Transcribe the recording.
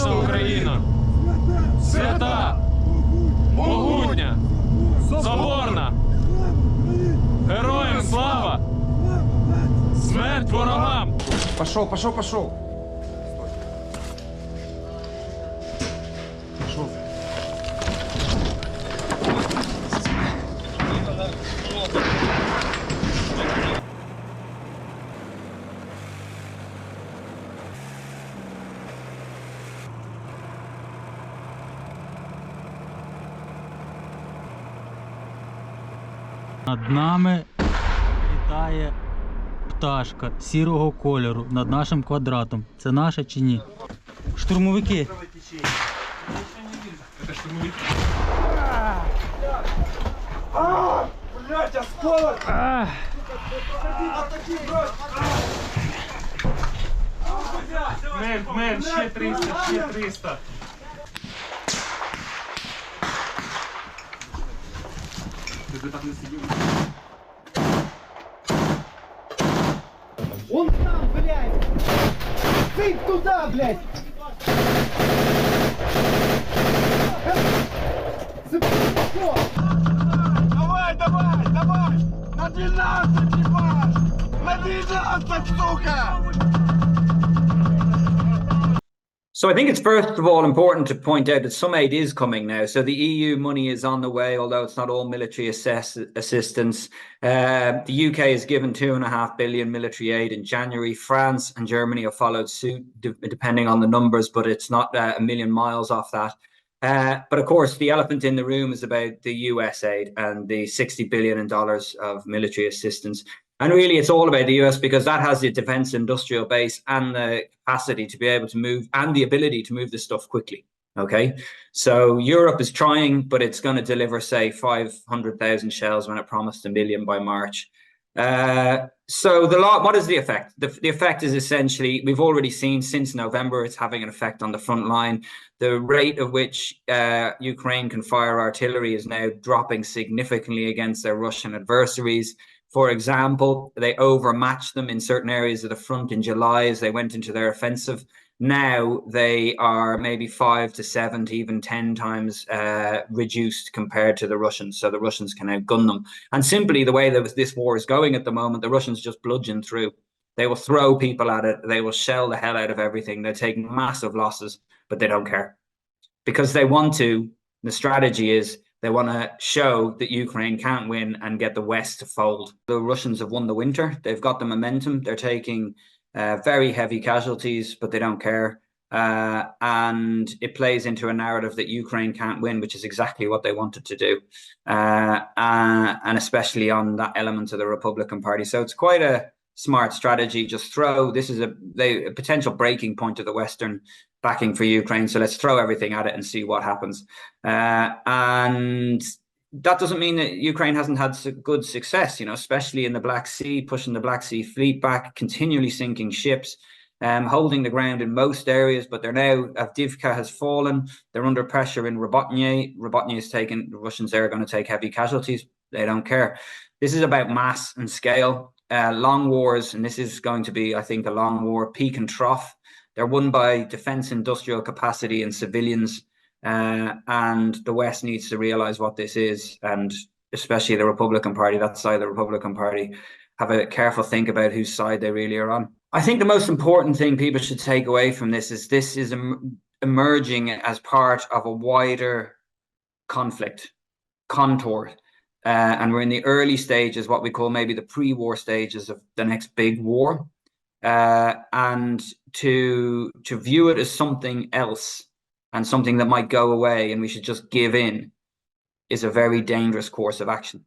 Наша Україна свята, могутня, соборна. Героям слава! Смерть ворогам! Пошел. Пошел. Над нами літає пташка сірого кольору над нашим квадратом. Це наша чи ні? Штурмовики. Блять, осколок! Мен, ще 300. Он там, блядь! Ты туда, блядь! Давай! На 12, ебать! На 12, сука! So I think it's first of all important to point out that some aid is coming now. So the EU money is on the way, although it's not all military assistance. The UK has given £2.5 billion military aid in January. France and Germany have followed suit, depending on the numbers, but it's not a million miles off that. But of course, the elephant in the room is about the US aid and the $60 billion of military assistance. And really, it's all about the US because that has the defense industrial base and the capacity to be able to move and the ability to move this stuff quickly. Okay, so Europe is trying, but it's going to deliver, say, 500,000 shells when it promised 1 million by March. So what is the effect? The effect is essentially, we've already seen since November, it's having an effect on the front line. The rate at which Ukraine can fire artillery is now dropping significantly against their Russian adversaries. For example, they overmatched them in certain areas of the front in July as they went into their offensive. Now they are maybe 5 to 7 to even 10 times reduced compared to the Russians. So the Russians can outgun them. And simply the way that this war is going at the moment, the Russians just bludgeon through. They will throw people at it. They will shell the hell out of everything. They're taking massive losses, but they don't care. Because they want to, the strategy is, they want to show that Ukraine can't win and get the West to fold. The Russians have won the winter. They've got the momentum. They're taking very heavy casualties, but they don't care. And it plays into a narrative that Ukraine can't win, which is exactly what they wanted to do. And especially on that element of the Republican Party. So it's quite a smart strategy. Just throw, this is a potential breaking point of the Western backing for Ukraine. So let's throw everything at it and see what happens. And that doesn't mean that Ukraine hasn't had good success, you know, especially in the Black Sea, pushing the Black Sea fleet back, continually sinking ships, holding the ground in most areas. But they're now, Avdiivka has fallen. They're under pressure in Robotny. Robotny is taking, the Russians there are going to take heavy casualties. They don't care. This is about mass and scale. Long wars, and this is going to be, I think, a long war, peak and trough. They're won by defense industrial capacity and civilians, and the West needs to realize what this is, and especially the Republican Party, that side of the Republican Party, have a careful think about whose side they really are on. I think the most important thing people should take away from this is emerging as part of a wider conflict contour. And we're in the early stages, what we call maybe the pre-war stages of the next big war. And to view it as something else and something that might go away and we should just give in is a very dangerous course of action.